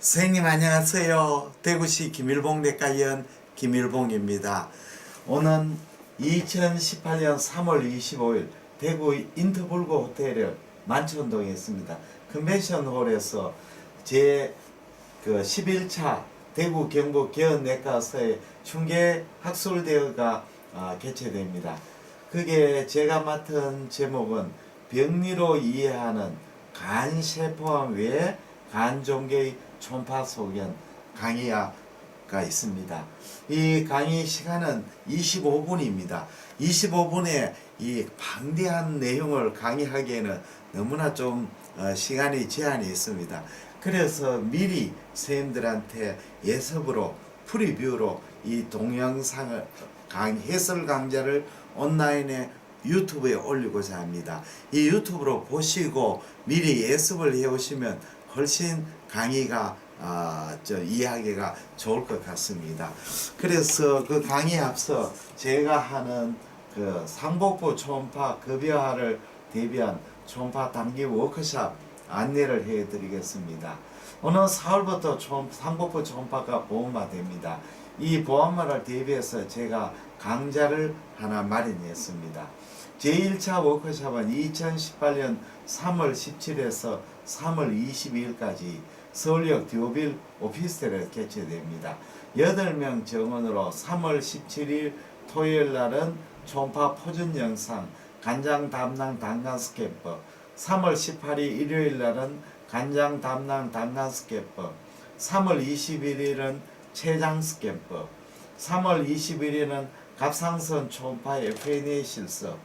선생님 안녕하세요. 대구시 김일봉내과의원 김일봉입니다. 오늘 2018년 3월 25일 대구 인터불고 호텔 만천동에 있습니다. 컨벤션홀에서 제 11차 대구 경북 개헌내과사의 중계 학술대회가 개최됩니다. 그게 제가 맡은 제목은 병리로 이해하는 간세포암 외에 간종계의 초음파 소견 강의가 있습니다. 이 강의 시간은 25분입니다. 25분에 이 방대한 내용을 강의하기에는 너무나 좀 시간이 제한이 있습니다. 그래서 미리 선생님들한테 예습으로 프리뷰로 이 동영상을 해설 강좌를 온라인에 유튜브에 올리고자 합니다. 이 유튜브로 보시고 미리 예습을 해오시면 훨씬 강의가 이해하기가 좋을 것 같습니다. 그래서 그 강의에 앞서 제가 하는 그 상복부 초음파 급여화를 대비한 초음파 단기 워크숍 안내를 해드리겠습니다. 오늘 4월부터 상복부 초음파가 보험화됩니다. 이 보험화를 대비해서 제가 강좌를 하나 마련했습니다. 제1차 워크숍은 2018년 3월 17일에서 3월 22일까지 서울역 듀오빌 오피스텔에 개최됩니다. 8명 정원으로 3월 17일 토요일 날은 초음파 포준 영상 간장 담낭 단간 스캔법, 3월 18일 일요일 날은 간장 담낭 단간 스캔법, 3월 21일은 췌장 스캔법, 3월 21일은 갑상선 초음파 FNA 실습,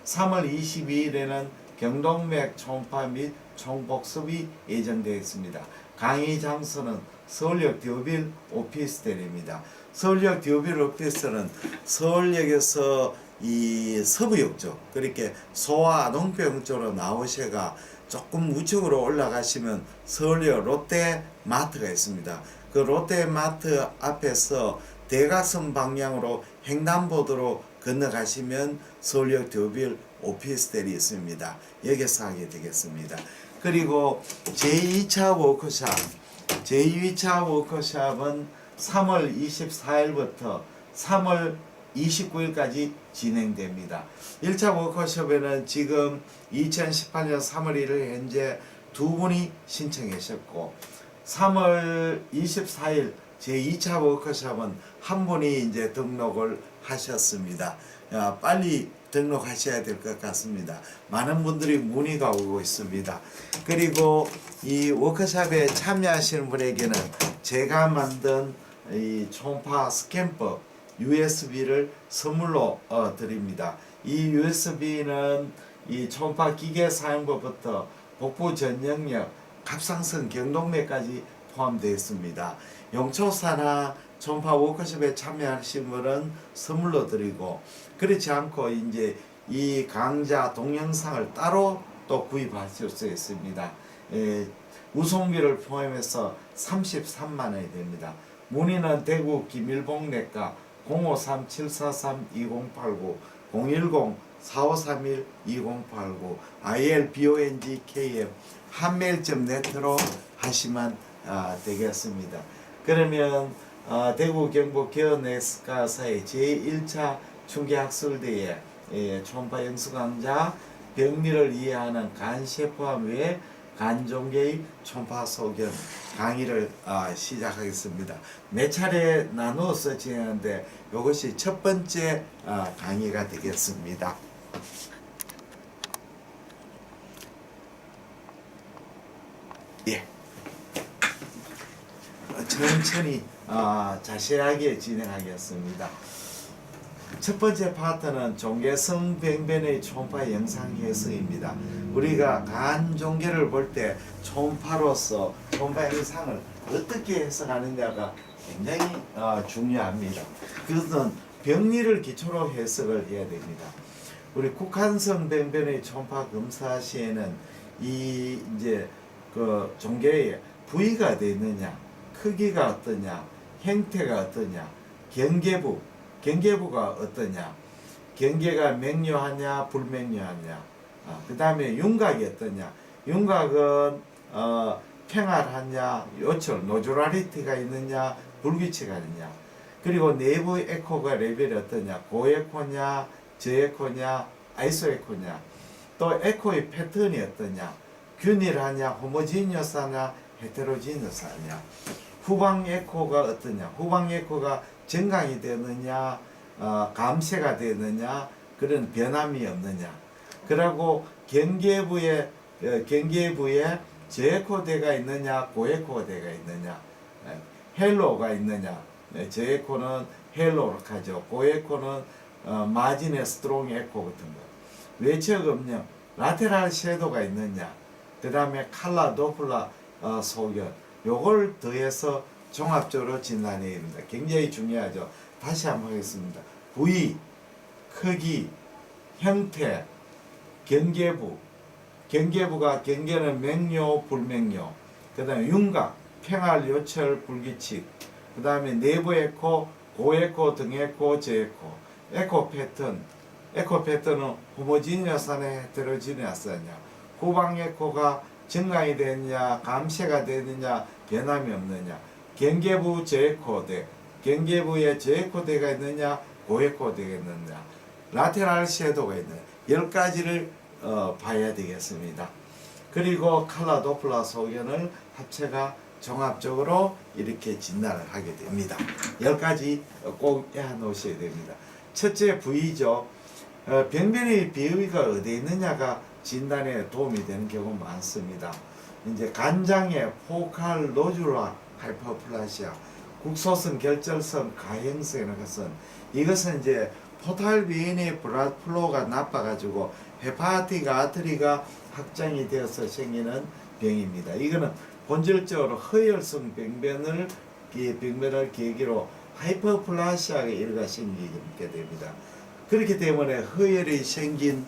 3월 22일에는 경동맥 초음파 및 총복습이 예정되어 있습니다. 강의 장소는 서울역 듀오빌 오피스텔입니다. 서울역 듀오빌 오피스텔은 서울역에서 이 서부역 쪽, 그렇게 소아 아동병 쪽으로 나오셔가 조금 우측으로 올라가시면 서울역 롯데마트가 있습니다. 그 롯데마트 앞에서 대각선 방향으로 횡단보도로 건너가시면 서울역 듀오빌 오피스텔이 있습니다. 여기서 하게 되겠습니다. 그리고 제2차 워크숍은 3월 24일부터 3월 29일까지 진행됩니다. 1차 워크숍에는 지금 2018년 3월 1일 현재 두 분이 신청하셨고, 3월 24일 제2차 워크숍은 한 분이 이제 등록을 하셨습니다. 빨리 등록하셔야 될 것 같습니다. 많은 분들이 문의가 오고 있습니다. 그리고 이 워크숍에 참여하시는 분에게는 제가 만든 이 초음파 스캔법 USB를 선물로 드립니다. 이 USB는 이 초음파 기계 사용법부터 복부 전역력, 갑상선 경동맥까지 포함되어 있습니다. 용초사나 초음파 워크숍에 참여하신 분은 선물로 드리고, 그렇지 않고 이제 이 강좌 동영상을 따로 또 구입하실 수 있습니다. 우송비를 포함해서 33만 원이 됩니다. 문의는 대구 김일봉내과 053-743-2089, 010-4531-2089, ilbongkm 한메일.net로 하시면 되겠습니다. 그러면 대구 경북 개헌내과사의 제1차 중계학술대회 초음파 영수강좌 병리를 이해하는 간세포암 외에 간종계의 초음파 소견 강의를 시작하겠습니다. 몇 차례 나누어서 진행하는데 이것이 첫 번째 강의가 되겠습니다. 예. 천천히 자세하게 진행하겠습니다. 첫 번째 파트는 종괴성 병변의 초음파 영상 해석입니다. 우리가 간 종괴를 볼 때 초음파로서 초음파 영상을 어떻게 해석하느냐가 굉장히 중요합니다. 그것은 병리를 기초로 해석을 해야 됩니다. 우리 국한성 병변의 초음파 검사 시에는 이 이제 그 종괴의 부위가 되어 있느냐, 크기가 어떠냐, 형태가 어떠냐, 경계부가 어떠냐, 경계가 맹요하냐 불맹요하냐, 그 다음에 윤곽이 어떠냐. 윤곽은 평활하냐, 요철, 노졸라리티가 있느냐, 불규칙가 있느냐. 그리고 내부 에코가 레벨이 어떠냐, 고에코냐, 저에코냐, 아이소에코냐. 또 에코의 패턴이 어떠냐, 균일하냐, 호모지니어스하냐, 헤테로지니어스하냐. 후방 에코가 어떠냐, 후방 에코가 정강이 되느냐, 감쇄가 되느냐, 그런 변함이 없느냐. 그리고 경계부에 저에코대가 있느냐, 고에코대가 있느냐, 헬로가 있느냐. 저에코는 헬로로 하죠. 고에코는 마진의 스트롱 에코 같은 거. 외척 음영, 라테랄 섀도가 있느냐, 그 다음에 칼라, 도플라 소견, 요걸 더해서 종합적으로 진단해야 됩니다. 굉장히 중요하죠. 다시 한번 하겠습니다. 부위, 크기, 형태, 경계부가 경계는 맹요, 불맹요, 그 다음에 윤곽, 평활, 요철, 불규칙, 그 다음에 내부 에코, 고에코, 등에코, 저에코, 에코 패턴은 호모지니어스냐, 헤테로지니어스냐, 후방 에코가 증강이 되느냐, 감쇄가 되느냐, 변함이 없느냐, 경계부 저에코대, 경계부에 저에코대가 있느냐, 고에코대가 있느냐, 라테랄 섀도가 있느냐, 10가지를 봐야 되겠습니다. 그리고 칼라 도플라 소견을 합체가 종합적으로 이렇게 진단을 하게 됩니다. 10가지 꼭 외워놓으셔야 됩니다. 첫째 부위죠. 병변의 비위가 어디에 있느냐가 진단에 도움이 되는 경우 많습니다. 이제 간장의 포칼 노듈라 하이퍼플라시아, 국소성, 결절성, 가형성이라는 것은 이것은 이제 포탈비인의 블라드 플로우가 나빠가지고 헤파틱 아트리가 확장이 되어서 생기는 병입니다. 이거는 본질적으로 허혈성 병변을 계기로 하이퍼플라시아가 일가 생기게 됩니다. 그렇기 때문에 허혈이 생긴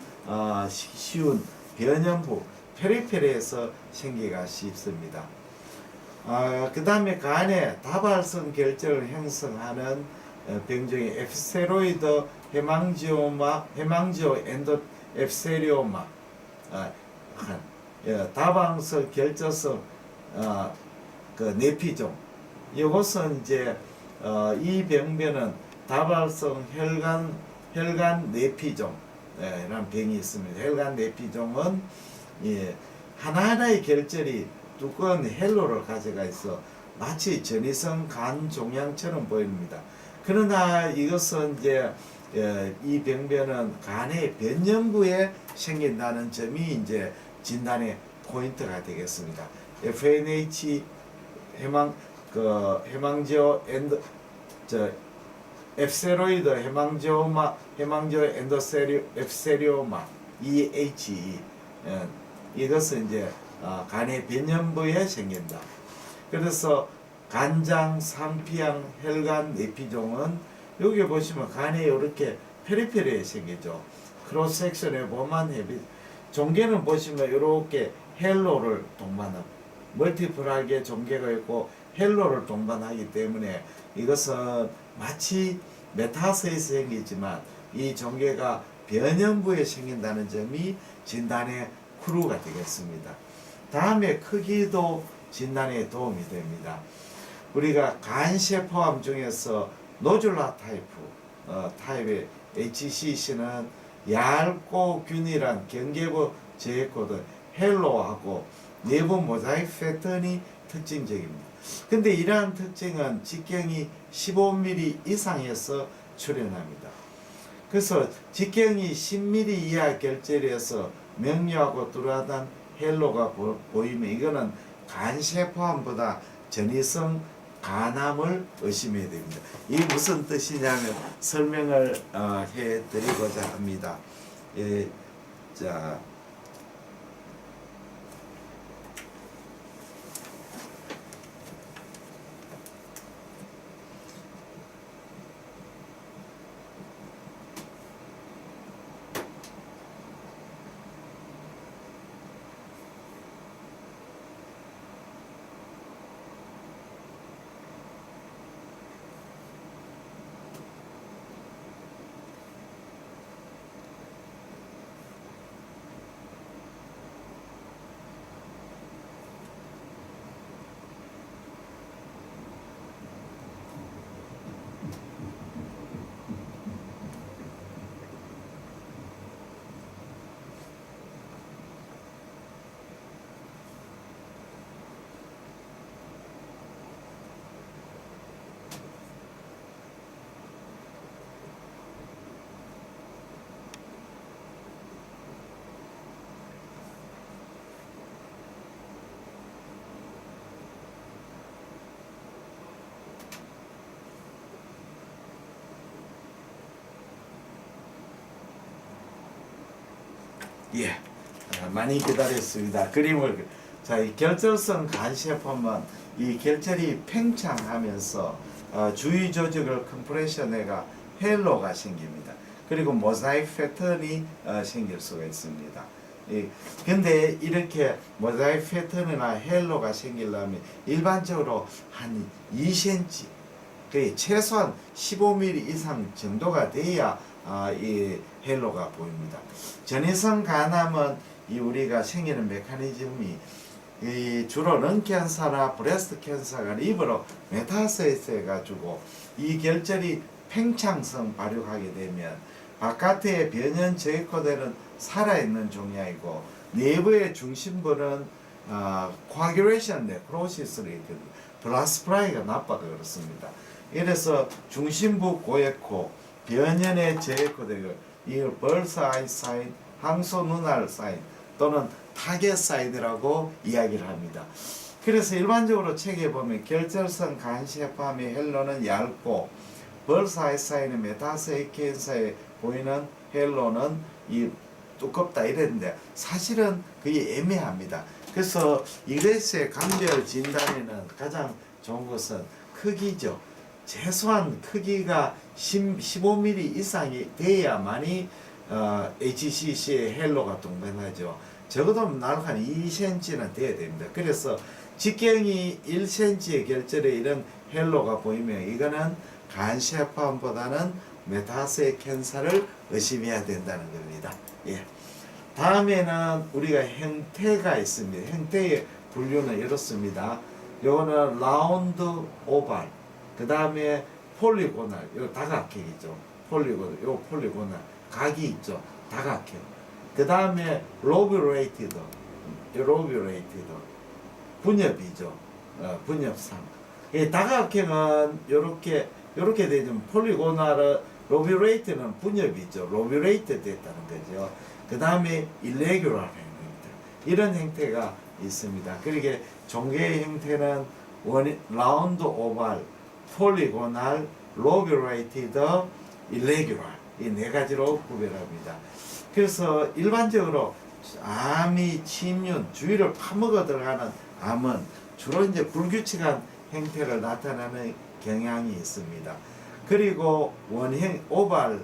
쉬운 변형부 페리페리에서 생기가 쉽습니다. 그 다음에 간에 다발성 결절을 형성하는 병종이 앱세로이드 헤망지오 엔도 앱세리오마, 다방성 결절성 그 내피종. 이것은 이제 이 병변은 다발성 혈관 내피종 라는 병이 있습니다. 혈관 내피종은 하나하나의 결절이 두꺼운 헬로를 가져가 있어 마치 전이성 간 종양처럼 보입니다. 그러나 이것은 이제 이 병변은 간의 변형부에 생긴다는 점이 이제 진단의 포인트가 되겠습니다. FNH 헤망지오 엔도 앱세로이드 헤망지오 엔도세리오 앱세리오마 EHE, 이것은 이제 간의 변형부에 생긴다. 그래서 간장, 상피양, 혈관, 내피종은 여기 보시면 간에 이렇게 페리페리에 생기죠. 크로스 섹션에 보면 종괴는 보시면 이렇게 헬로를 동반한 멀티플하게 종괴가 있고 헬로를 동반하기 때문에 이것은 마치 메타서에서 생기지만 이 종괴가 변형부에 생긴다는 점이 진단의 크루가 되겠습니다. 다음에 크기도 진단에 도움이 됩니다. 우리가 간세포암 중에서 노듈라 타입의 HCC는 얇고 균일한 경계부 저에코드 헬로하고 내부 모자이크 패턴이 특징적입니다. 근데 이러한 특징은 직경이 15mm 이상에서 출현합니다. 그래서 직경이 10mm 이하 결절에서 명료하고 뚜렷한 헬로가 보이면 이거는 간세포암보다 전이성 간암을 의심해야 됩니다. 이게 무슨 뜻이냐면 설명을 해드리고자 합니다. 자, 예, 많이 기다렸습니다. 그림을 자, 이 결절성 간시아파면 이 결절이 팽창하면서 주위 조직을 컴프레션해가 헬로가 생깁니다. 그리고 모자이크 패턴이 생길 수가 있습니다. 근데 이렇게 모자이크 패턴이나 헬로가 생기려면 일반적으로 한 2cm, 거의 최소한 15mm 이상 정도가 돼야 이 헬로가 보입니다. 전이성 간암은 이 우리가 생기는 메커니즘이 이 주로 런 캔서나 브레스트 캔서가 리버로 메타스테이스 해가지고 이 결절이 팽창성 발육하게 되면 바깥의 변연 저해코델은 살아있는 종양이고 내부의 중심부는 코아귤레이션 네크로시스를 일으킵니다. 플라스프라이가 나빠서 그렇습니다. 이래서 중심부 고에코 변연의 저해코델을 이걸 벌스 아이 사인, 항소 눈알 사인 또는 타겟 사인이라고 이야기를 합니다. 그래서 일반적으로 책에 보면 결절성 간시아파의 헬로는 얇고 벌스 아이 사인의 메타세이 캔서에 보이는 헬로는 이 두껍다 이랬는데 사실은 그게 애매합니다. 그래서 이레스의 감별 진단에는 가장 좋은 것은 크기죠. 최소한 크기가 15mm 이상이 돼야만이 HCC의 헬로가 동반하죠. 적어도 나락한 2cm는 돼야 됩니다. 그래서 직경이 1cm의 결절에 이런 헬로가 보이면 이거는 간시아파보다는 메타세 캔서를 의심해야 된다는 겁니다. 예. 다음에는 우리가 형태가 있습니다. 형태의 분류는 이렇습니다. 요거는 라운드 오발, 그 다음에 폴리고날, 요 다각형이죠. 폴리고날, 요 폴리고날, 각이 있죠. 다각형. 그 다음에 로뷰레이티드, 로뷰레이티드, 분엽이죠. 분엽상. 이 다각형은 요렇게 되면 폴리고날은 로뷰레이트는 분엽이죠. 로뷰레이트 됐다는 거죠. 그 다음에 일레귤러 형태입니다. 이런 형태가 있습니다. 그러게 종괴의 형태는 라운드 오발, 폴리고날, 로뷰레이티드, 일레귤러 이 네 가지로 구별합니다. 그래서 일반적으로 암이 침륜 주위를 파먹어 들어가는 암은 주로 이제 불규칙한 형태를 나타내는 경향이 있습니다. 그리고 원형 오발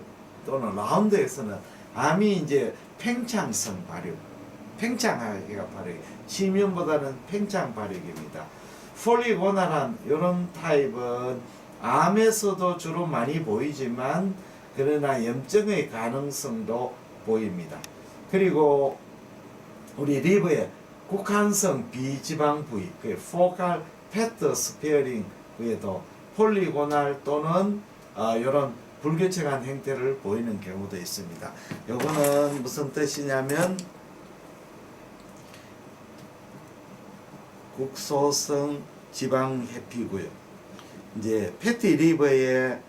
또는 라운드에서는 암이 이제 팽창성 발육, 팽창하기가 발육, 침륜보다는 팽창 발육입니다. 폴리고날한 이런 타입은 암에서도 주로 많이 보이지만 그러나 염증의 가능성도 보입니다. 그리고 우리 리버의 국한성 비지방 부위, 그 포칼 패트 스페어링 부위에도 폴리고날 또는 이런 불규칙한 형태를 보이는 경우도 있습니다. 요거는 무슨 뜻이냐면 국소성 지방 해피고요. 이제 패티 리버에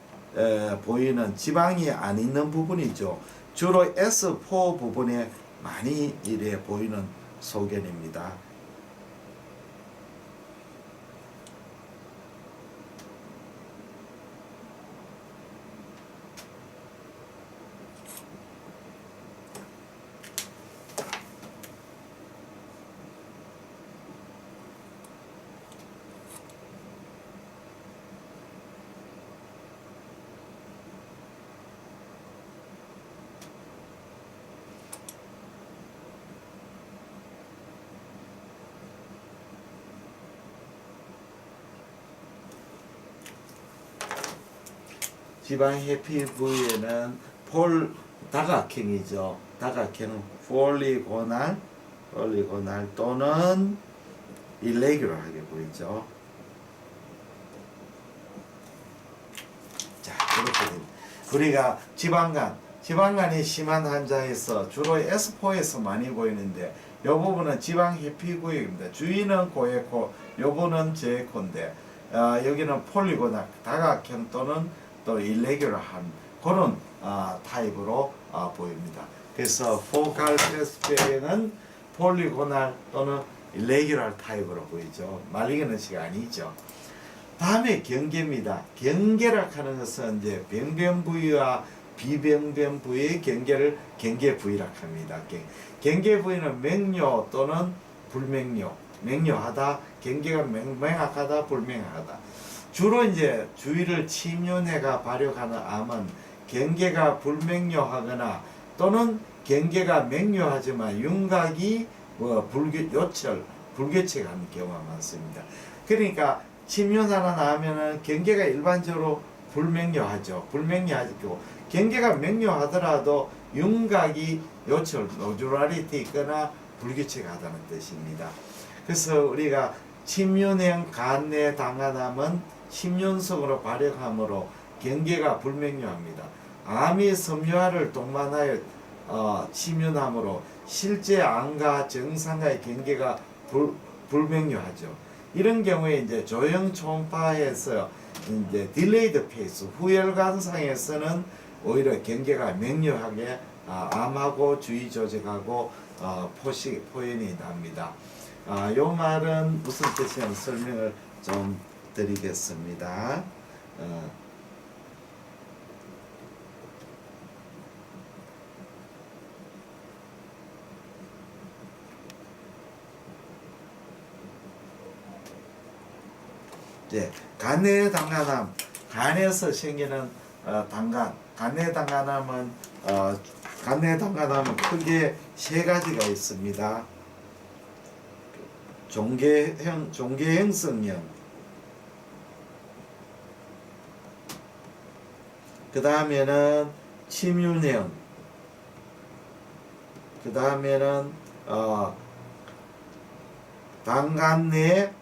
보이는 지방이 안 있는 부분이죠. 주로 S4 부분에 많이 이래 보이는 소견입니다. 지방 해피 부위에는 다각형이죠. 다각형은 폴리고날 또는 일레귤러하게 보이죠. 자, 이렇게 됩니다. 우리가 지방간이 심한 환자에서 주로 S4에서 많이 보이는데 이 부분은 지방 해피 구역입니다. 주위는 고에코, 요거는 저에코인데 여기는 폴리고날, 다각형 또는 또 일레귤러한 그런 타입으로 보입니다. 그래서 포칼 패스페는 폴리고날 또는 일레귤러 타입으로 보이죠. 말리기는시가 아니죠. 다음에 경계입니다. 경계라 하는 것은 이제 병변 부위와 비병변 부위의 경계를 경계 부위라 합니다. 경계 부위는 맹요 또는 불맹요, 맹요하다, 경계가 명확하다, 불명확하다. 주로 이제 주위를 침륜해가 발육하는 암은 경계가 불명료하거나 또는 경계가 명료하지만 윤곽이 요철, 불규칙한 경우가 많습니다. 그러니까 침륜하는 암에는 경계가 일반적으로 불명료하죠. 불명료하고 경계가 명료하더라도 윤곽이 요철, 노듈라리티 있거나 불규칙하다는 뜻입니다. 그래서 우리가 침륜형 간내 당간암은 침륜성으로 발육하므로 경계가 불명료합니다. 암이 섬유화를 동반하여 침륜함으로 실제 암과 정상과의 경계가 불명료하죠. 이런 경우에 이제 조형 초음파에서 이제 딜레이드 페이스 후혈관상에서는 오히려 경계가 명료하게 암하고 주위 조직하고 포연이 납니다. 요 말은 무슨 뜻이냐면 설명을 좀 드리겠습니다. 이제 간내 당간암, 간에서 생기는 당간, 간내 당간암은 크게 세 가지가 있습니다. 종괴형성형, 그 다음에는 침륜형, 그 다음에는 당간내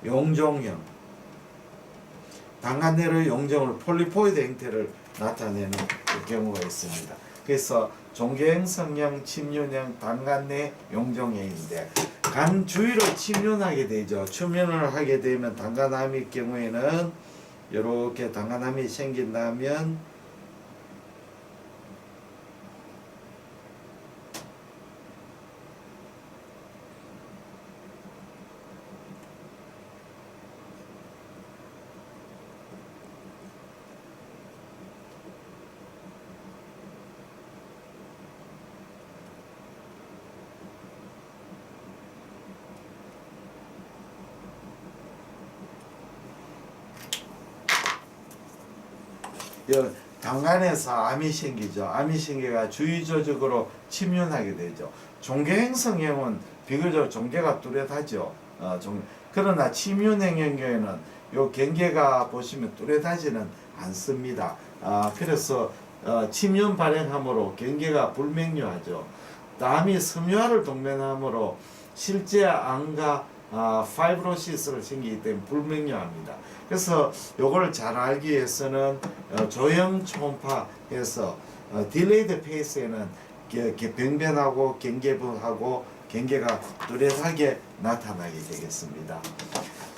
용종형, 당간내의 용종을 폴리포이드 형태를 나타내는 경우가 있습니다. 그래서 종괴형성형, 침륜형, 당간내 용종형인데 간 주위로 침륜하게 되죠. 침륜을 하게 되면 당간암일 경우에는 이렇게 당간암이 생긴다면 당간에서 암이 생기죠. 암이 생겨가 주위 조직으로 침륜하게 되죠. 종괴형성형은 비교적 종괴가 뚜렷하죠. 그러나 침륜형의 경우에는 요 경계가 보시면 뚜렷하지는 않습니다. 그래서 침륜 발행함으로 경계가 불명료하죠. 암이 섬유화를 동반함으로 실제 암과 파이브로시스를 생기기 때문에 불명료합니다. 그래서 요걸 잘 알기 위해서는 조형 초음파에서 딜레이드 페이스에는 병변하고 경계부하고 경계가 뚜렷하게 나타나게 되겠습니다.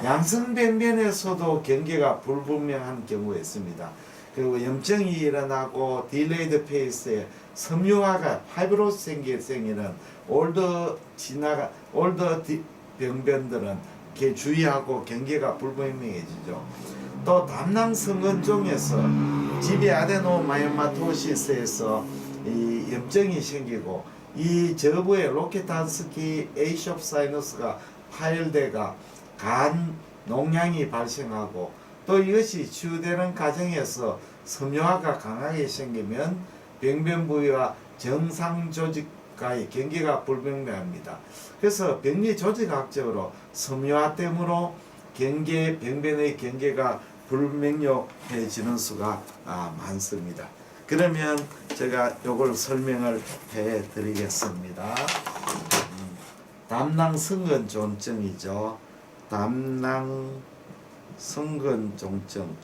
양성 병변에서도 경계가 불분명한 경우가 있습니다. 그리고 염증이 일어나고 딜레이드 페이스에 섬유화가 파이브로스 생기는 올더 병변들은 주의하고 경계가 불분명해지죠. 또 담낭성근종에서 집이 아데노마이오마토시스에서 이 염증이 생기고 이 저부에 로케탄스키 에이숍 사이너스가 파열돼가 간 농양이 발생하고 또 이것이 치유되는 과정에서 섬유화가 강하게 생기면 병변 부위와 정상 조직과의 경계가 불분명합니다. 그래서 병리 조직학적으로 섬유화 때문에 병변의 경계가 불명료해지는 수가 많습니다. 그러면 제가 요걸 설명을 해 드리겠습니다. 담낭성근종증이죠. 담낭성근종증,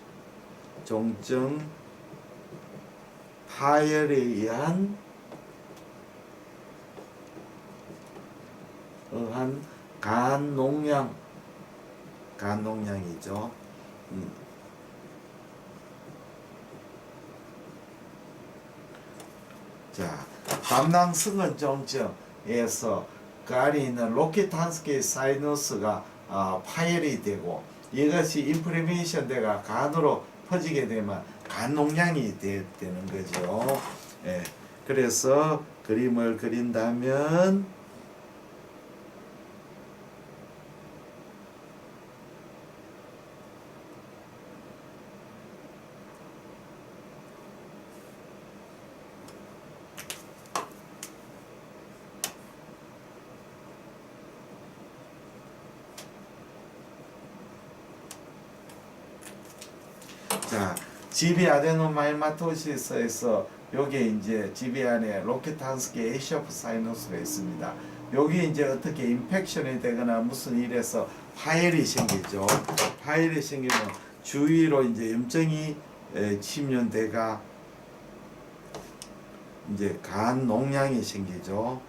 파열에 의한 간농양이죠. 자, 담낭성근종증에서 그 안에 있는 로케탄스키 사이너스가 파열이 되고 이것이 인플레메이션 돼가 간으로 퍼지게 되면 간농양이 되는 거죠. 예. 그래서 그림을 그린다면 자, GB 아데노마이마토시스에서 여기에 이제 GB 안에 로켓탄스키 에이셔프 사이너스가 있습니다. 여기 이제 어떻게 인펙션이 되거나 무슨 일에서 파열이 생기죠. 파열이 생기면 주위로 이제 염증이 침연돼가 이제 간 농양이 생기죠.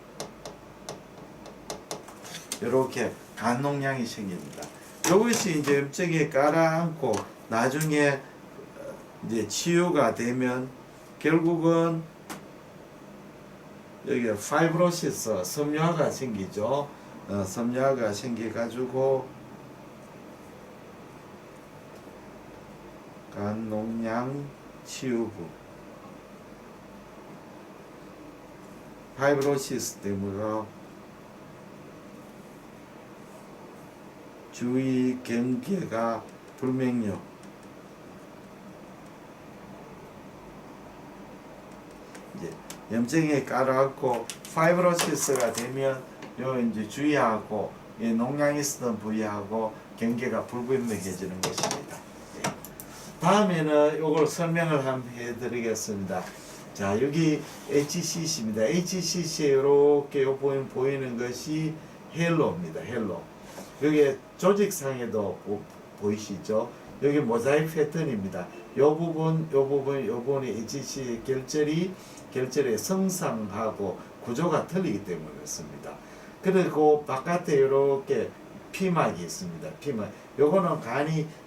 이렇게 간 농양이 생깁니다. 이것이 이제 염증이 가라앉고 나중에 이제 치유가 되면 결국은 여기 파이브로시스 섬유화가 생기죠. 섬유화가 생겨가지고 간농양 치유부 파이브로시스 때문에 주위 경계가 불명료 이제 염증이 깔아갖고 파이브로시스가 되면 요 이제 주위하고 농양이 있었던 부위하고 경계가 불분명해지는 것입니다. 다음에는 이걸 설명을 한번 해드리겠습니다. 자, 여기 HCC입니다. HCC에 이렇게 보이는 것이 헬로입니다. 헬로. 여기 조직상에도 보이시죠? 여기 모자이크 패턴입니다. 요 부분이 HCC 결절의 성상하고 구조가 틀리기 때문에 그렇습니다. 그리고 바깥에 이렇게 피막이 있습니다. 피막. 요거는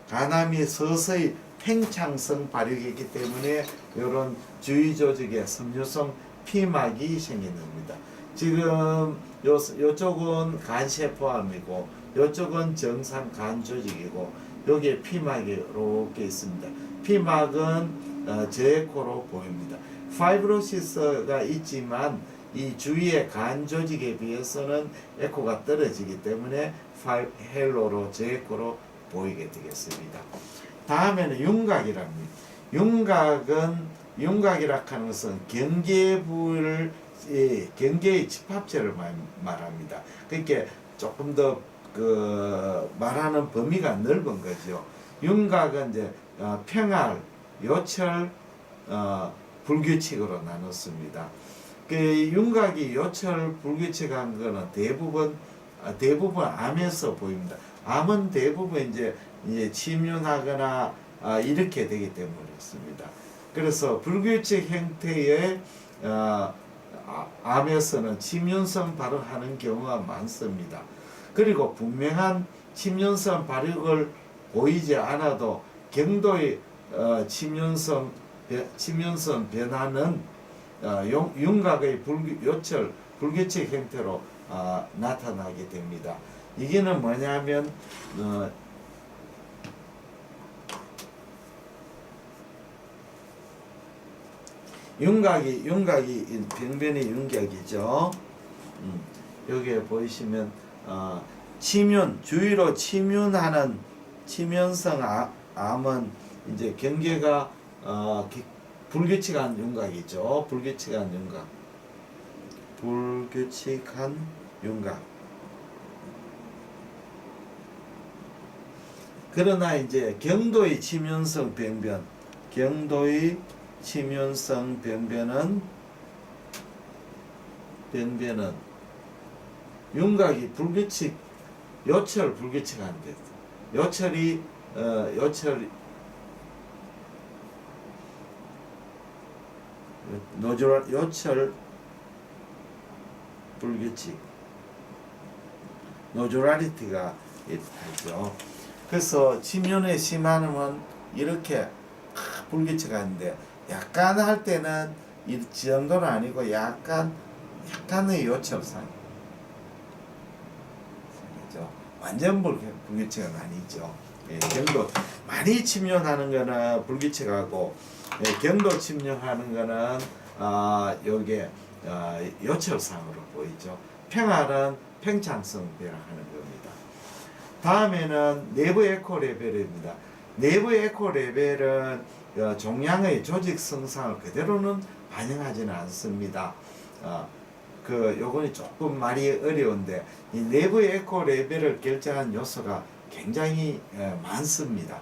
간암이 서서히 팽창성 발육이 있기 때문에 이런 주위 조직에 섬유성 피막이 생기는 겁니다. 지금 요쪽은 간세포암이고 요쪽은 정상 간 조직이고 여기에 피막이 이렇게 있습니다. 피막은 저에코로 보입니다. 파이브로시스가 있지만 이 주위의 간 조직에 비해서는 에코가 떨어지기 때문에 헬로로 저에코로 보이게 되겠습니다. 다음에는 윤곽이랍니다. 윤곽이라 하는 것은 경계의 집합체를 말합니다. 그러니까 조금 더 말하는 범위가 넓은 거죠. 윤곽은 이제 평활, 요철, 불규칙으로 나눴습니다. 그 윤곽이 요철, 불규칙한 거는 대부분 암에서 보입니다. 암은 대부분 이제 침윤하거나 이렇게 되기 때문에 그렇습니다. 그래서 불규칙 형태의 암에서는 침윤성 발효하는 경우가 많습니다. 그리고 분명한 침윤성 발육을 보이지 않아도 경도의 침윤성 변화는 윤곽의 요철 불규칙 형태로 나타나게 됩니다. 이게는 뭐냐면 윤곽이 병변의 윤곽이죠. 여기에 보이시면 주위로 침윤하는 침윤성 암은 이제 경계가 불규칙한 윤곽이죠. 불규칙한 윤곽. 그러나 이제 경도의 침윤성 병변은 윤곽이 요철 불규칙한데 요철 불규칙 노조랄리티가 있죠. 그래서 침윤의 심함은 이렇게 불규칙한데 약간 할 때는 이 정도는 아니고 약간의 요철상 완전 불규칙은 아니죠. 경도 많이 침륜하는 거는 불규칙하고 경도 침륜하는 거는 요게 요철상으로 보이죠. 평활은 팽창성 배라하는 겁니다. 다음에는 내부 에코 레벨입니다. 내부 에코 레벨은 종양의 조직 성상을 그대로는 반영하지는 않습니다. 요거는 조금 말이 어려운데 이 내부 에코 레벨을 결정한 요소가 굉장히 많습니다.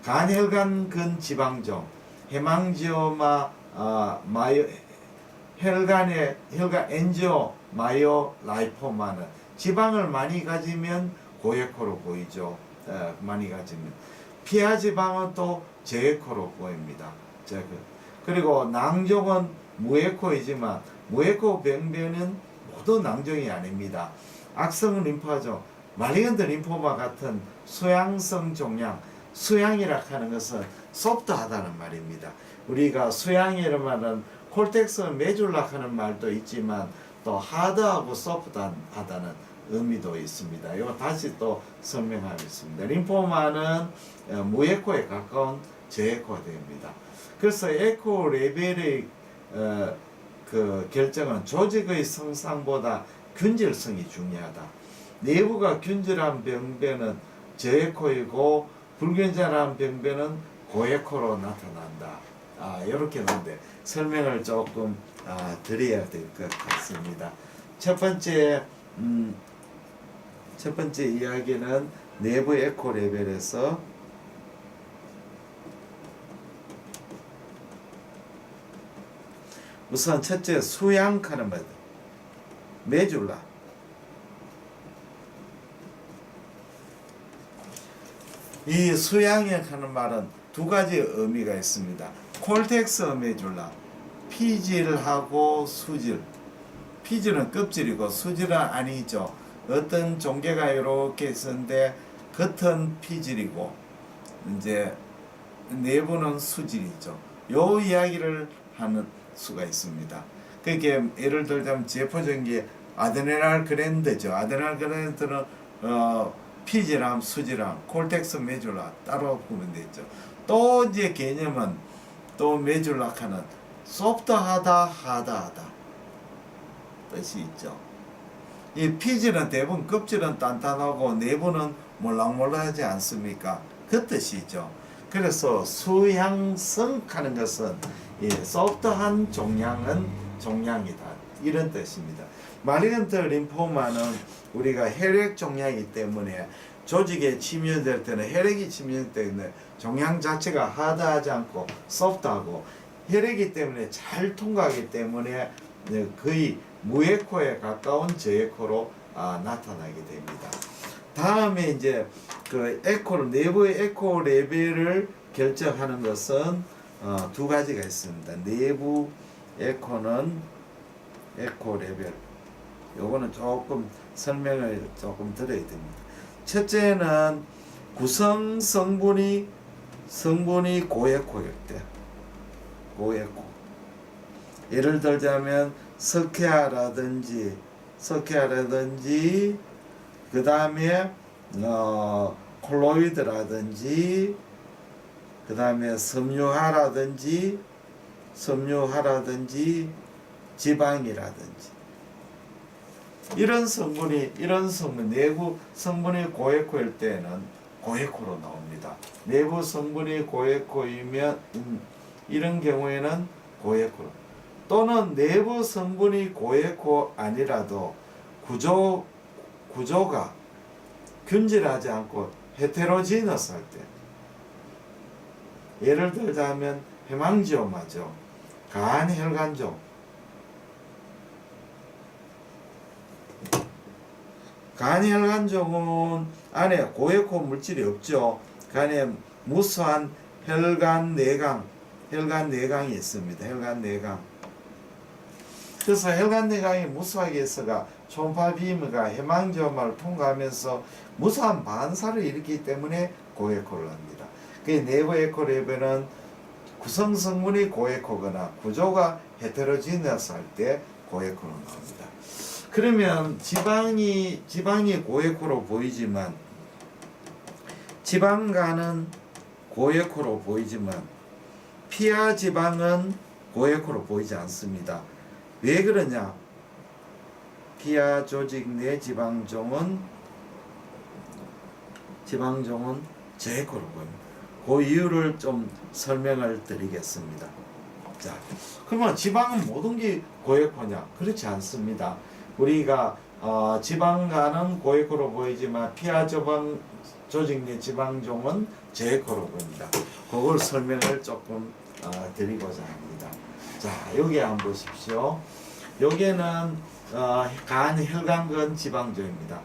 간혈관근 지방종, 헤망지오마 마요 혈관 엔지오 마요 라이포마는 지방을 많이 가지면 고에코로 보이죠. 많이 가지면 피하 지방은 또 저에코로 보입니다. 그리고 낭종은 무에코이지만 무에코 병변은 모두 낭종이 아닙니다. 악성 림파종, 말리건드 림포마 같은 수양성 종양, 수양이라 하는 것은 소프트하다는 말입니다. 우리가 수양이라는 말은 콜텍스 메줄라 하는 말도 있지만 또 하드하고 소프트하다는 의미도 있습니다. 이거 다시 또 설명하겠습니다. 림포마는 무에코에 가까운 저에코가 됩니다. 그래서 에코 레벨의 결정은 조직의 성상보다 균질성이 중요하다. 내부가 균질한 병변은 저에코이고 불균질한 병변은 고에코로 나타난다. 이렇게 하는데 설명을 조금 드려야 될 것 같습니다. 첫 번째 이야기는 내부 에코 레벨에서 우선 첫째 수양하는 말 메줄라. 이 수양하는 말은 두 가지 의미가 있습니다. 콜텍스 메줄라, 피질하고 수질. 피질은 껍질이고 수질은 아니죠. 어떤 종개가 이렇게 있었는데 겉은 피질이고 이제 내부는 수질이죠. 요 이야기를 하는 수가 있습니다. 그게 예를 들자면 제포적인 게 아드레날 그랜드죠. 아드레날 그랜드는 피질암, 수질암, 콜텍스 메줄라 따로 보면 되죠. 또 이제 개념은 또 메줄라카는 소프트하다, 하드하다 뜻이 있죠. 이 피질은 대부분 껍질은 단단하고 내부는 몰랑몰랑하지 않습니까? 그 뜻이죠. 그래서 수양성 하는 것은 소프트한 종양은 종양이다 이런 뜻입니다. 말리건드 림포마는 우리가 혈액 종양이기 때문에 조직에 침입될 때는 혈액이 침입되기 때문에 종양 자체가 하드하지 않고 소프트하고 혈액이기 때문에 잘 통과하기 때문에 거의 무에코에 가까운 저에코로 나타나게 됩니다. 다음에 이제 내부의 에코 레벨을 결정하는 것은 두 가지가 있습니다. 내부 에코는 에코 레벨. 요거는 조금 설명을 조금 드려야 됩니다. 첫째는 구성 성분이 고에코일 때, 고에코. 예를 들자면 석회화라든지 그 다음에 콜로이드라든지 그 다음에 섬유화라든지 지방이라든지 이런 성분 내부 성분이 고에코일 때는 고에코로 나옵니다. 내부 성분이 고에코이면 이런 경우에는 고에코로, 또는 내부 성분이 고에코 아니라도 구조가 균질하지 않고 헤테로지너스 할 때, 예를 들자면 헤망지오마죠. 간혈관종. 간혈관종은 안에 고에코 물질이 없죠. 간에 무수한 혈관 내강이 있습니다. 혈관 내강. 그래서 혈관 내강이 무수하게 있어가 초음파 비임가 헤망지오마를 통과하면서 무수한 반사를 일으키기 때문에 고에코를 합니다. 그 내부 에코 레벨은 구성 성분이 고에코거나 구조가 헤테로지너스 할 때 고에코로 나옵니다. 그러면 지방이 고에코로 보이지만 지방간은 고에코로 보이지만 피하 지방은 고에코로 보이지 않습니다. 왜 그러냐? 피하 조직 내 지방종은 저에코로 보입니다. 그 이유를 좀 설명을 드리겠습니다. 자, 그러면 지방은 모든 게 고에코냐? 그렇지 않습니다. 우리가 지방간은 고에코로 보이지만 피하 조직 내 지방종은 저에코로 보입니다. 그걸 설명을 조금 드리고자 합니다. 자, 여기 한번 보십시오. 여기는 간 혈관근 지방종입니다.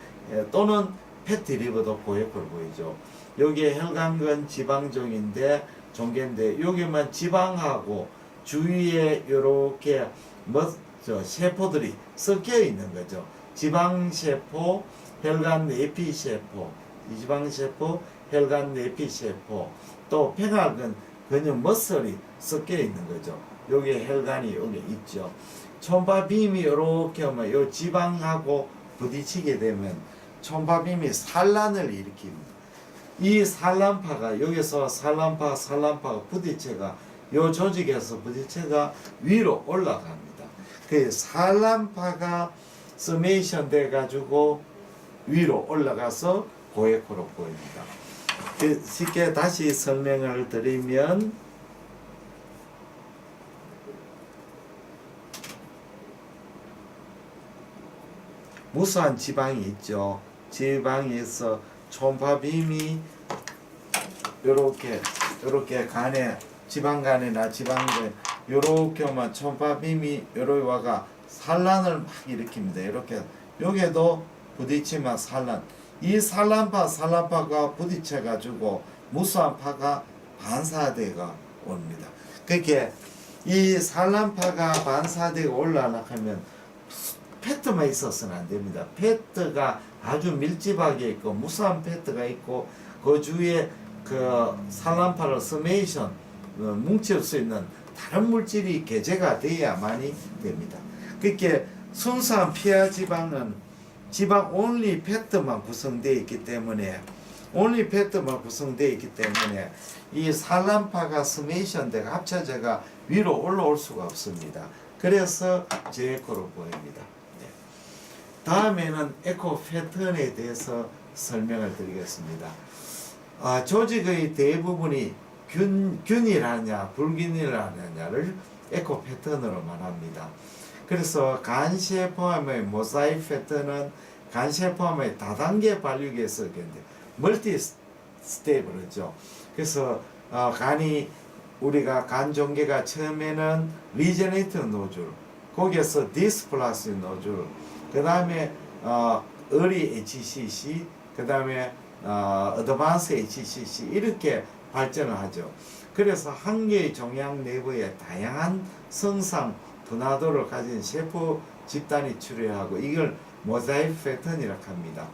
또는 패티리버도 고에코로 보이죠. 여기에 혈관근 지방종인데 종계인데 여기만 지방하고 주위에 이렇게 세포들이 섞여 있는 거죠. 지방세포, 혈관 내피세포, 지방세포, 혈관 내피세포, 또 폐각은 근육 머슬이 섞여 있는 거죠. 여기에 혈관이 여기 있죠. 촌파빔이 이렇게 하면 이 지방하고 부딪히게 되면 촌파빔이 산란을 일으킵니다. 이 산란파가 여기서 산란파가 부딪혀가 이 조직에서 부딪혀가 위로 올라갑니다. 그 산란파가 서메이션 돼 가지고 위로 올라가서 고에코로 보입니다. 쉽게 다시 설명을 드리면 무수한 지방이 있죠. 지방에서 촌파빔이 요렇게 간에 지방간이나 지방에 요렇게만 촌파빔이 요렇게 와가 산란을 막 일으킵니다. 이렇게 여기에도 부딪히면 산란. 이 산란파가 부딪혀 가지고 무수한 파가 반사대가 옵니다. 그렇게 이 산란파가 반사대가 올라가면 페트만 있어서는 안 됩니다. 페트가 아주 밀집하게 있고 무수한 페트가 있고 그 주위에 그 산란파를 스메이션 뭉칠 수 있는 다른 물질이 개재가 돼야만이 됩니다. 그렇게 순수한 피하 지방은 지방 온리 페트만 구성되어 있기 때문에 이 산란파가 스메이션 돼가 합쳐져가 위로 올라올 수가 없습니다. 그래서 저에코로 보입니다. 네. 다음에는 에코 패턴에 대해서 설명을 드리겠습니다. 조직의 대부분이 균일하냐 불균일하냐를 에코 패턴으로 말합니다. 그래서 간세포함의 모사이크 패턴은 간세포함의 다단계 발육에서 멀티 스텝이죠. 그래서 간이 우리가 간 종계가 처음에는 리제네이트 노즐, 거기에서 디스플라스 노즐, 그 다음에 early HCC, 그 다음에 어드밴스 HCC 이렇게 발전을 하죠. 그래서 한 개의 종양 내부에 다양한 성상 분화도를 가진 세포 집단이 출현하고 이걸 모자이크 패턴이라고 합니다.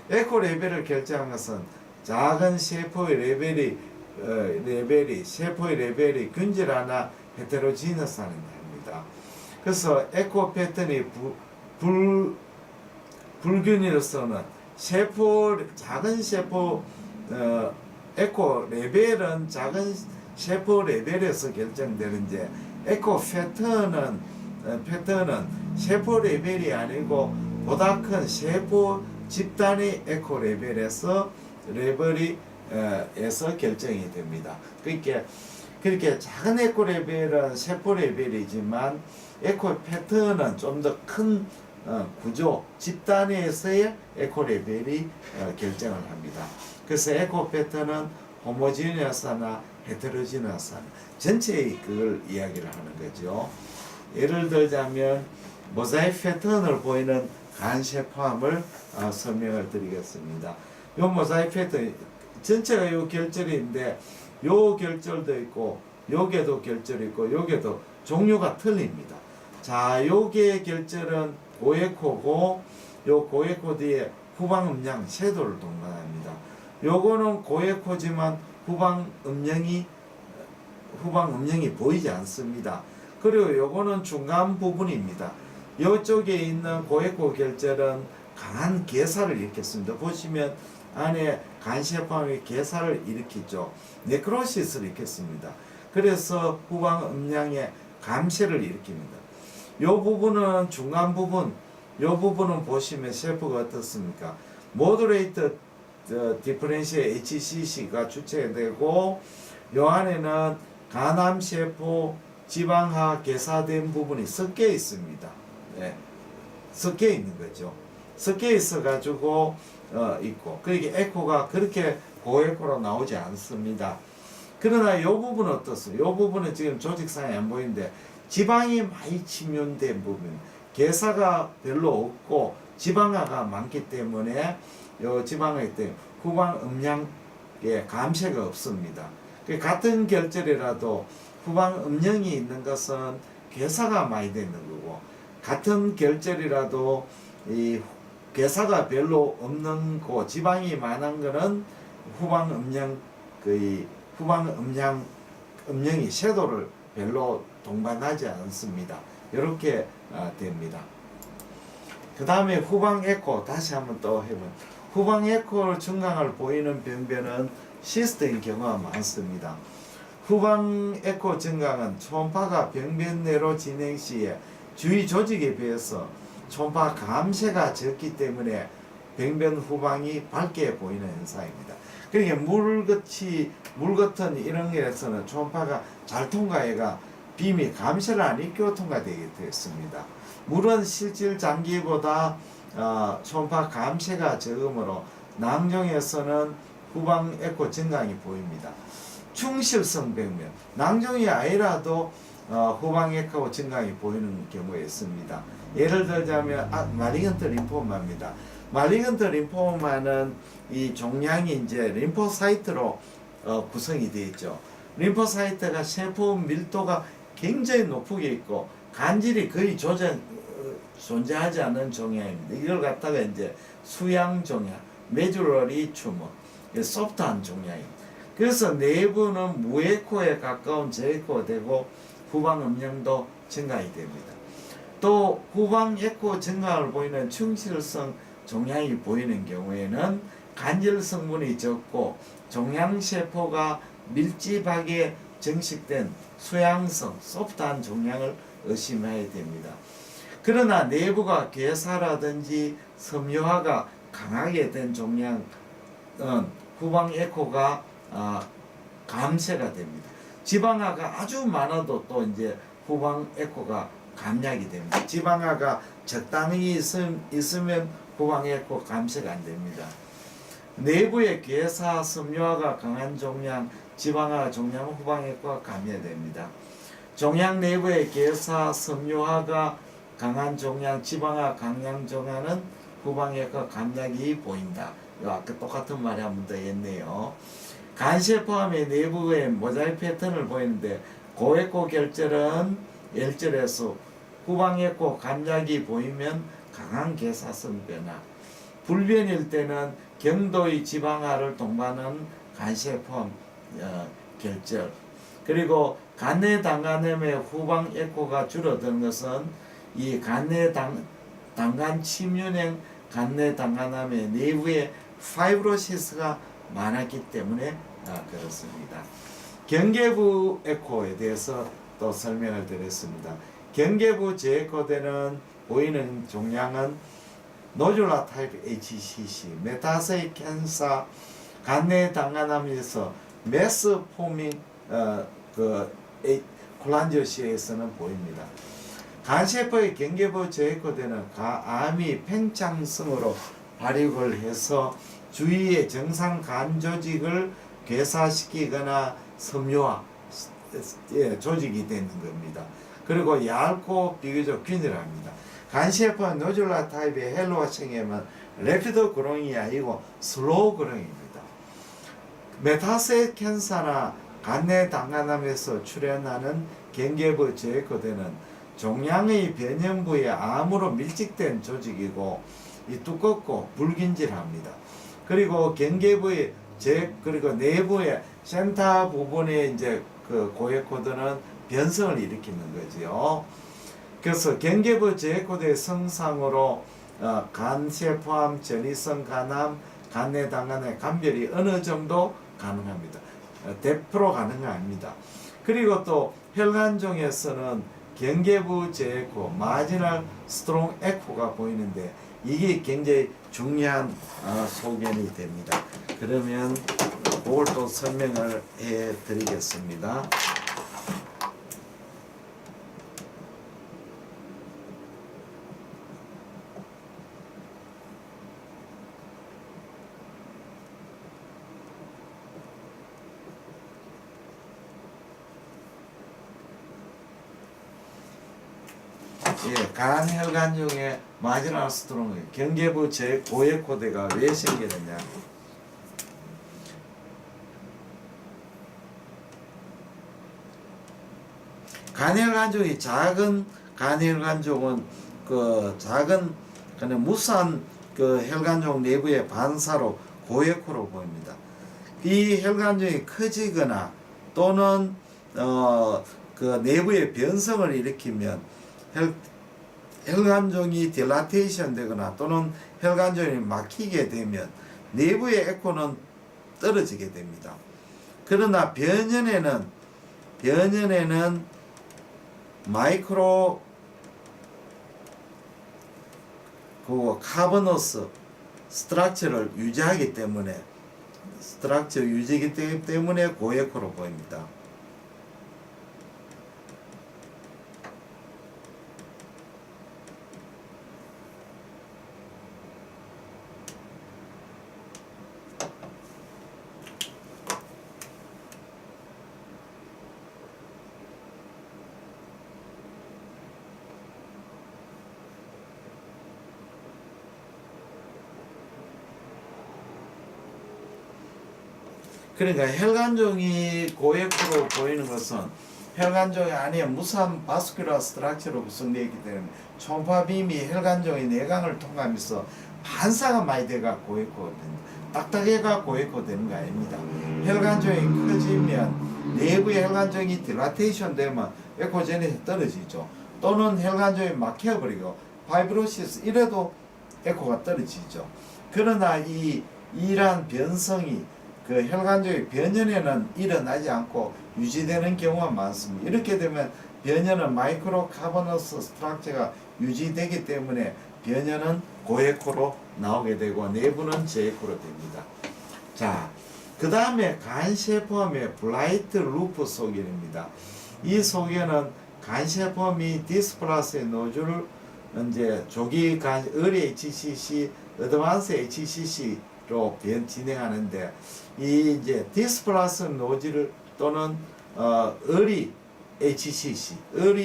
에코 레벨을 결정한 것은 작은 세포의 세포의 레벨이 균질하나 헤테로지너스하는 겁니다. 그래서 에코 패턴이 불균일로서는 작은 세포 에코 레벨은 작은 세포 레벨에서 결정되는데 에코 패턴은 세포 레벨이 아니고 보다 큰 세포 집단의 에코 레벨에서 결정이 됩니다. 그렇게 작은 에코 레벨은 세포 레벨이지만 에코 패턴은 좀 더 큰 구조 집단에서의 에코 레벨이 결정을 합니다. 그래서 에코 패턴은 호모지니어스나 헤테로지니어스 전체의 그걸 이야기를 하는 거죠. 예를 들자면 모자이크 패턴을 보이는 간세포함을 설명을 드리겠습니다. 요 모자이크 패턴 전체가 요 결절인데 요 결절도 있고 요게도 결절이 있고 요게도 종류가 틀립니다. 자, 요게 결절은 고에코고 요 고에코 뒤에 후방 음량 섀도를 동반합니다. 요거는 고에코지만 후방 음량이 보이지 않습니다. 그리고 요거는 중간 부분입니다. 요쪽에 있는 고에코 결절은 강한 괴사를 일으켰습니다. 보시면 안에 간시포함이 괴사를 일으키죠. 네크로시스를 일으켰습니다. 그래서 후방 음량의 감쇄를 일으킵니다. 요 부분은 중간 부분, 요 부분은 보시면 셰프가 어떻습니까? 모더레이트 디퍼런시의 HCC가 주체되고 요 안에는 간암세포 지방하 괴사된 부분이 섞여 있습니다. 네. 섞여 있는 거죠. 섞여 있어 가지고 있고, 그러니까 에코가 그렇게 고에코로 나오지 않습니다. 그러나 이 부분은 어떻습니까? 이 부분은 지금 조직상에 안 보이는데 지방이 많이 침륜된 부분, 괴사가 별로 없고 지방화가 많기 때문에 이 지방화에 때문에 후방 음량에 감쇄가 없습니다. 같은 결절이라도 후방 음량이 있는 것은 괴사가 많이 되는 거고, 같은 결절이라도 이 괴사가 별로 없는 거, 지방이 많은 거는 후방 음량, 후방 음량이 섀도를 별로 동반하지 않습니다. 이렇게 됩니다. 그 다음에 후방 에코 다시 한번 또 해보면, 후방 에코 증강을 보이는 병변은 시스트인 경우가 많습니다. 후방 에코 증강은 초음파가 병변 내로 진행 시에 주위 조직에 비해서 초음파 감쇄가 적기 때문에 병변 후방이 밝게 보이는 현상입니다. 그러니까 물 같은 이런 것에서는 초음파가 잘 통과해가 빔이 감쇄를 안 입고 통과되게 되었습니다. 물은 실질 장기보다 초음파 감쇄가 적으므로 낭종에서는 후방 에코 증강이 보입니다. 충실성 병변, 낭종이 아니라도 후방 에코 증강이 보이는 경우가 있습니다. 예를 들자면 마리건트 림포마입니다. 마리건트 림포마는 이 종양이 이제 림포사이트로 구성이 되어 있죠. 림포사이트가 세포 밀도가 굉장히 높게 있고 간질이 거의 존재하지 않는 종양입니다. 이걸 갖다가 이제 수양 종양, 메주러리 튜머, 소프트한 종양입니다. 그래서 내부는 무에코에 가까운 저에코가 되고 후방 음량도 증가이 됩니다. 또 후방 에코 증가를 보이는 충실성 종양이 보이는 경우에는 간질 성분이 적고 종양세포가 밀집하게 정식된 수양성, 소프트한 종양을 의심해야 됩니다. 그러나 내부가 괴사라든지 섬유화가 강하게 된 종양은 후방 에코가 감쇄가 됩니다. 지방화가 아주 많아도 또 이제 후방 에코가 감량이 됩니다. 지방화가 적당히 있으면 후방 에코 감쇄가 안 됩니다. 내부의 괴사, 섬유화가 강한 종양, 지방화 종양은 후방 에코가 감염됩니다. 종양 내부의 괴사, 섬유화가 강한 종양, 지방화 강량 종양은 후방 에코 감량이 보인다. 아까 똑같은 말이 한 번 더 했네요. 간세포함의 내부의 모자이크 패턴을 보이는데 고에코 결절은 L절에서 후방 에코 감량이 보이면 강한 괴사성 변화, 불변일 때는 경도의 지방화를 동반하는 간세포함 결절, 그리고 간내 당간염의 후방 에코가 줄어드는 것은 이 간내 당간 침륜형 간내 당간암의 내부에 파이브로시스가 많았기 때문에 그렇습니다. 경계부 에코에 대해서 또 설명을 드렸습니다. 경계부 제에코대는 보이는 종양은 노듈라 타입 HCC, 메타세이 캔서, 간내 당간암에서 메스 포밍 콜란지오시에서는 보입니다. 간세포의 경계부 제에코대는 암이 팽창성으로 발육을 해서 주위의 정상 간 조직을 괴사시키거나 섬유화 조직이 되는 겁니다. 그리고 얇고 비교적 균일합니다. 간세포는 노듈라 타입의 헬로와청에는 래피드 그로잉이 아니고 슬로우 그로잉입니다. 메타세 캔서나 간내 당간암에서 출현하는 경계부 제에코대는 종양의 변형부에 암으로 밀집된 조직이고 이 두껍고 불균질합니다. 그리고 경계부의 그리고 내부의 센터 부분에 이제 그 고에코드는 변성을 일으키는 거지요. 그래서 경계부 제에코드의 성상으로 간세포암, 전이성 간암, 간내당 간의 감별이 어느 정도 가능합니다. 100% 가능은 아닙니다. 그리고 또 혈관종에서는 경계부 제에코, 마지널 스트롱 에코가 보이는데 이게 굉장히 중요한 소견이 됩니다. 그러면 그걸 또 설명을 해 드리겠습니다. 예, 간혈관 중에 마지노 스트롱 경계부 제고에코드가 왜 생기느냐? 간혈관종이 작은 간혈관종은 그 작은 그냥 무수한 그 혈관종 내부의 반사로 고에코로 보입니다. 이 혈관종이 커지거나 또는 그 내부의 변성을 일으키면 혈관종이 딜라테이션 되거나 또는 혈관종이 막히게 되면 내부의 에코는 떨어지게 됩니다. 그러나 변연에는 마이크로 그 카보너스 스트럭처를 유지하기 때문에 고에코로 보입니다. 그러니까 혈관종이 고에코로 보이는 것은 혈관종 안에 무수한 바스큘러 스트럭처로 구성되어 있기 때문에 초음파빔이 혈관종의 내강을 통하면서 반사가 많이 돼가 고에코 됩니다. 딱딱해가 고에코 되는 거 아닙니다. 혈관종이 커지면 내부의 혈관종이 딜라테이션 되면 에코젠에서 떨어지죠. 또는 혈관종이 막혀버리고 파이브로시스 이래도 에코가 떨어지죠. 그러나 이러한 변성이 그 혈관종의 변연에는 일어나지 않고 유지되는 경우가 많습니다. 이렇게 되면 변연은 마이크로 카보너스 스트럭처가 유지되기 때문에 변연은 고에코로 나오게 되고 내부는 제에코로 됩니다. 자, 그 다음에 간세포암의 블라이트 루프 소견입니다. 이 소견은 간세포암이 디스플라스의 노즐을 이제 조기 early HCC, 어드밴스 HCC로 진행하는데 이 이제 디스플라스 노즐 또는 early HCC는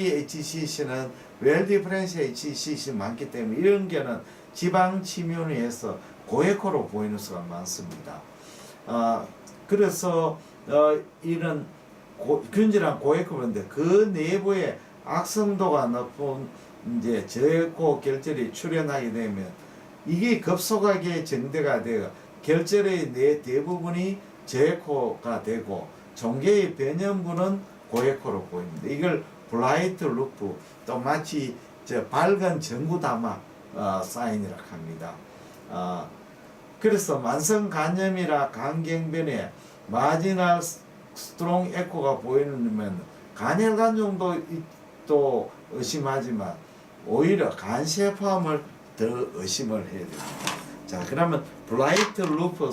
웰 디퍼런시 HCC 많기 때문에 이런 게는 지방 침윤에서 고에코로 보이는 수가 많습니다. 그래서 이런 균질한 고에코인데 그 내부에 악성도가 높은 이제 저에코 결절이 출현하게 되면 이게 급속하게 정대가 되어 결절의 대부분이 저에코가 되고 종괴의 변연부는 고에코로 보입니다. 이걸 블라이트 루프 또 마치 밝은 전구다마 사인이라 합니다. 그래서 만성 간염이라 간경변에 마지널 스트롱 에코가 보이면 간혈관 정도 또 의심하지만 오히려 간세포암을 더 의심을 해야 됩니다. 자, 그러면 블라이트 루프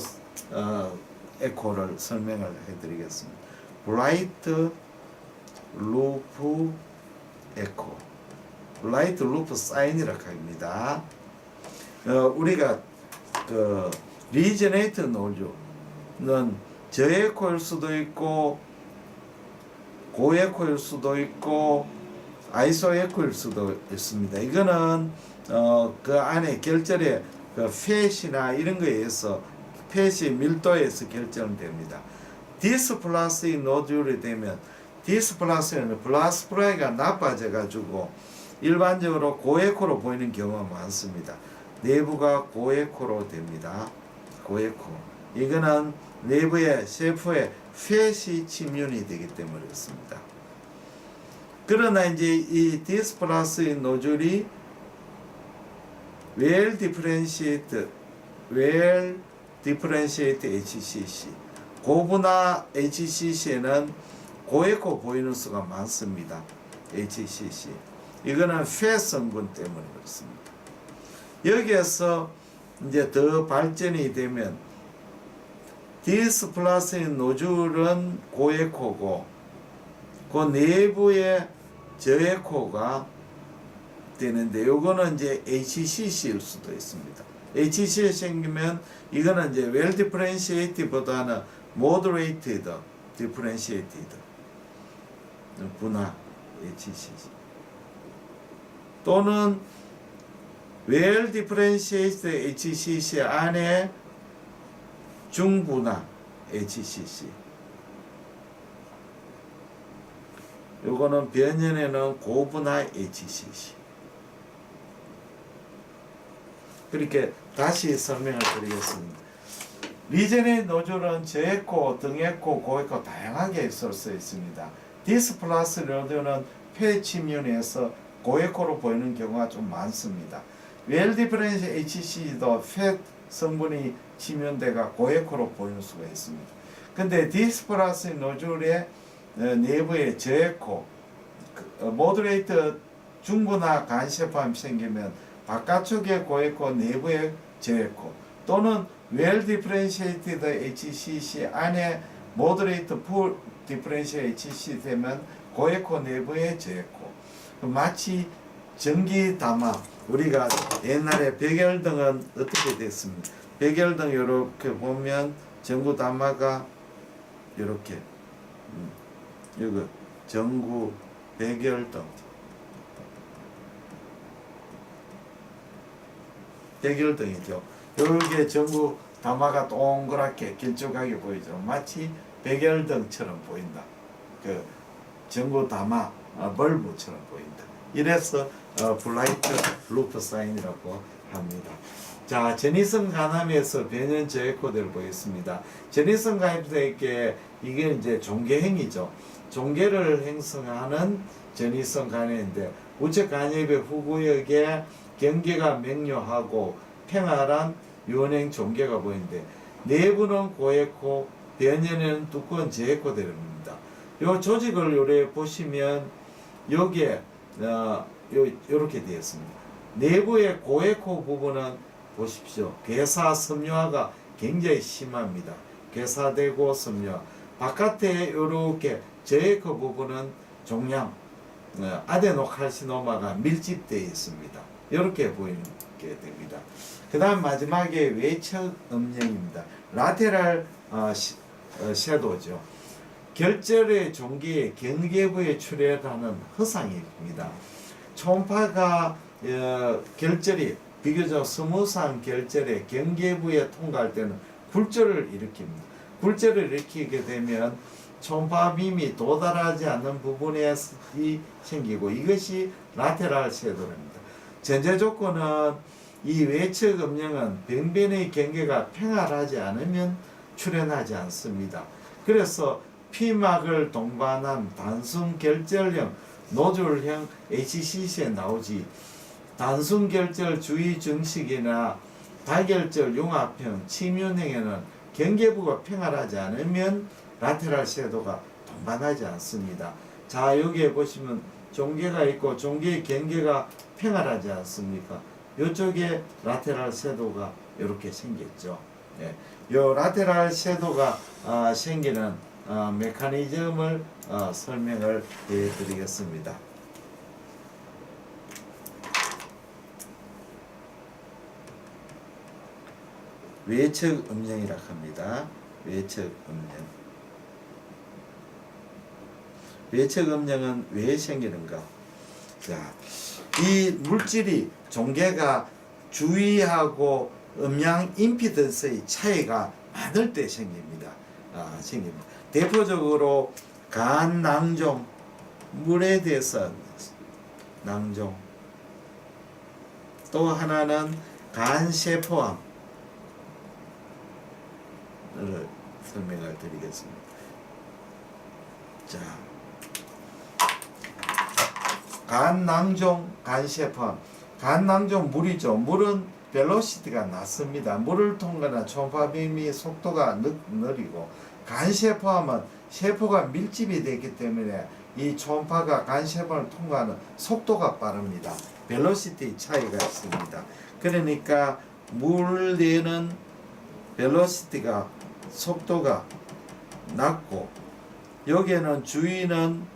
에코를 설명을 해드리겠습니다. 블라이트 루프 에코, 블라이트 루프 사인이라고 합니다. 우리가 그 리제네이트 노즐은 저에코일 수도 있고 고에코일 수도 있고 아이소에코일 수도 있습니다. 이거는 그 안에 결절의 그 팻이나 이런 거에 의해서 팻이 밀도에서 결정됩니다. 디스플라스틱 노즐이 되면 디스플라스는 플라스프라이가 나빠져 가지고 일반적으로 고에코로 보이는 경우가 많습니다. 내부가 고에코로 됩니다. 고에코. 이거는 내부의 셰프의 팻이 침윤이 되기 때문에 그렇습니다. 그러나 이제 이 디스플라스 노즐이 웰 디퍼런시에이트, 웰 differentiate HCC. 고분화 HCC에는 고에코 보이는 수가 많습니다. HCC. 이거는 폐 성분 때문에 그렇습니다. 여기에서 이제 더 발전이 되면 디스플라스인 노즐은 고에코고 그 내부에 저에코가 되는데 요거는 이제 HCC일 수도 있습니다. HCC 생기면 이거는 이제 well differentiated보다는 moderated differentiated 분화 HCC 또는 well differentiated HCC 안에 중분화 HCC. 요거는 변연에는 고분화 HCC. 그렇게 다시 설명을 드리겠습니다. 리제네이트 노즐은 저에코, 등에코, 고에코 다양하게 있을 수 있습니다. 디스플라스 노즐은 폐 침륜에서 고에코로 보이는 경우가 좀 많습니다. 웰 디퍼런시 HCC도 팻 성분이 침륜돼가 고에코로 보이는 수가 있습니다. 근데 디스플라스 노즐의 내부에 저에코, 모더레이트 중분화 간세포함이 생기면 바깥쪽에 고에코, 내부에 저에코 또는 well differentiated HCC 안에 moderate poor differentiated HCC 되면 고에코 내부에 저에코. 마치 전기 담화 우리가 옛날에 백열등은 어떻게 됐습니까? 백열등 이렇게 보면 전구 담화가 이렇게 이거 전구 백열등 백열등이죠. 이렇게 전구 담화가 동그랗게 길쭉하게 보이죠. 마치 백열등처럼 보인다. 그 전구 담화 벌브처럼 보인다. 이래서 블라이트 루프 사인이라고 합니다. 자, 전이성 간암에서 변연 저에코대를 보겠습니다. 전이성 간암에게 이게 이제 종괴행위죠. 종괴를 행성하는 전이성 간암인데 우측 간엽의 후구역에 경계가 명료하고 평활한 유원행 종괴가 보이는데 내부는 고에코, 변연에는 두꺼운 저에코대입니다. 요 조직을 요래 보시면 여기에 요렇게 되어 있습니다. 내부의 고에코 부분은 보십시오. 괴사 섬유화가 굉장히 심합니다. 괴사되고 섬유화. 바깥에 요렇게 저에코 부분은 종양 아데노칼시노마가 밀집되어 있습니다. 이렇게 보이게 됩니다. 그 다음 마지막에 외척 음영입니다. 라테랄 섀도우죠. 결절의 종기에 경계부에 출혈하는 허상입니다. 초음파가 결절이 비교적 스무스한 결절에 경계부에 통과할 때는 굴절을 일으킵니다. 굴절을 일으키게 되면 초음파 빔이 도달하지 않는 부분에 생기고 이것이 라테랄 섀도우입니다. 전제 조건은 이 외척 음영은 병변의 경계가 평활하지 않으면 출현하지 않습니다. 그래서 피막을 동반한 단순 결절형 노즐형 HCC에 나오지 단순 결절 주의 증식이나 다결절 융합형 침륜형에는 경계부가 평활하지 않으면 라테랄 섀도우가 동반하지 않습니다. 자, 여기에 보시면 종괴가 있고 종괴의 경계가 평활하지 않습니까? 이쪽에 라테랄 섀도우가 이렇게 생겼죠. 예. 요 라테랄 섀도우가 생기는 메커니즘을 설명을 해드리겠습니다. 외척 음영이라고 합니다. 외척 음영. 외척 음영은 왜 생기는가? 자, 이 물질이 종괴가 주위하고 음양 임피던스의 차이가 많을 때 생깁니다. 생깁니다. 대표적으로 간 낭종, 물에 대해서 낭종, 또 하나는 간 세포암을 설명을 드리겠습니다. 자, 간 낭종, 간 세포암. 간 낭종 물이죠. 물은 벨로시티가 낮습니다. 물을 통과하는 초음파빔이 속도가 느리고 간세포하면 세포가 밀집이 되기 때문에 이 초음파가 간세포를 통과하는 속도가 빠릅니다. 벨로시티 차이가 있습니다. 그러니까 물 내는 벨로시티가 속도가 낮고 여기에는 주위는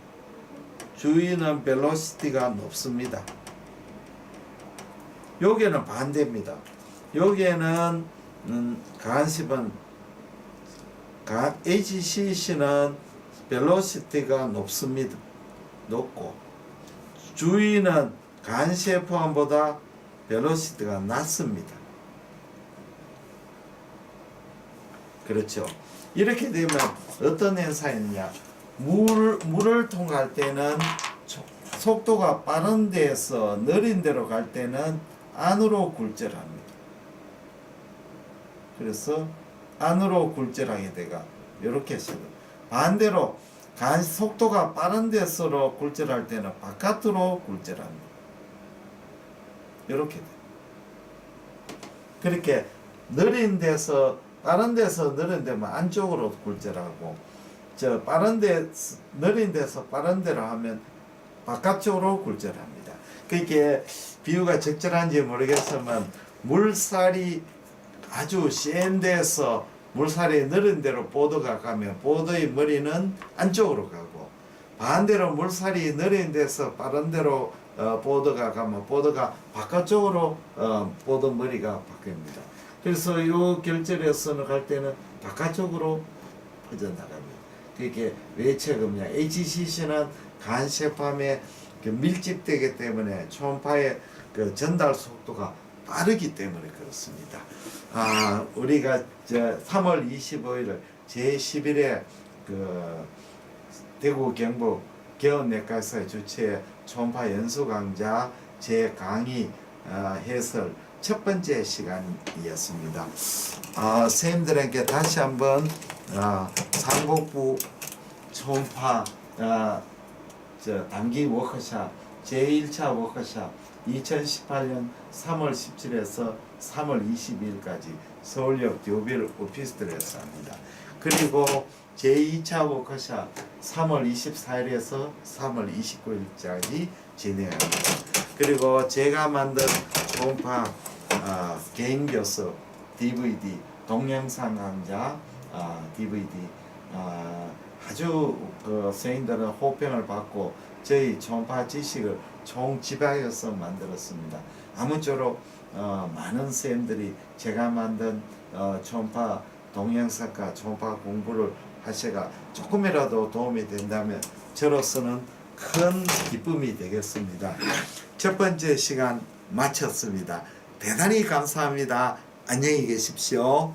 벨로시티가 높습니다. 여기에는 반대입니다. 여기에는 간섭은 HCC는 벨로시티가 높고 주위는 간세포함보다 벨로시티가 낮습니다. 그렇죠. 이렇게 되면 어떤 현상이냐? 물을 통과할 때는 속도가 빠른 데에서 느린 데로 갈 때는 안으로 굴절합니다. 그래서 안으로 굴절하게 돼가 이렇게 해서 반대로 속도가 빠른 데서로 굴절할 때는 바깥으로 굴절합니다. 이렇게 돼. 그렇게 느린 데서 빠른 데서 느린 데면 안쪽으로 굴절하고 느린 데서 빠른 데로 하면 바깥쪽으로 굴절합니다. 그게 비유가 적절한지 모르겠지만 물살이 아주 센 데서 물살이 느린 데로 보드가 가면 보드의 머리는 안쪽으로 가고 반대로 물살이 느린 데서 빠른 데로 보드가 가면 보드가 바깥쪽으로 보드 머리가 바뀝니다. 그래서 이 결절에서는 갈 때는 바깥쪽으로 퍼져나갑니다. 그게 왜 최근이냐? HCC는 간세포함에 밀집되기 때문에 초음파의 그 전달 속도가 빠르기 때문에 그렇습니다. 우리가 3월 25일 제11회 그 대구 경북 개원내과의사의 주최 초음파 연수 강좌 제 강의 해설 첫 번째 시간이었습니다. 선생님들에게 다시 한번 상복부 초음파 단기 워크샵 제1차 워크샵 2018년 3월 17일에서 3월 22일까지 서울역 듀빌 오피스텔에서 합니다. 그리고 제2차 워크샵 3월 24일에서 3월 29일까지 진행합니다. 그리고 제가 만든 초음파 개인 교습 DVD 동영상 강좌 DVD 아주 선생님들은 호평을 받고 저희 초음파 지식을 총집약해서 만들었습니다. 아무쪼록 많은 선생님들이 제가 만든 초음파 동영상과 초음파 공부를 하시가 조금이라도 도움이 된다면 저로서는 큰 기쁨이 되겠습니다. 첫 번째 시간 마쳤습니다. 대단히 감사합니다. 안녕히 계십시오.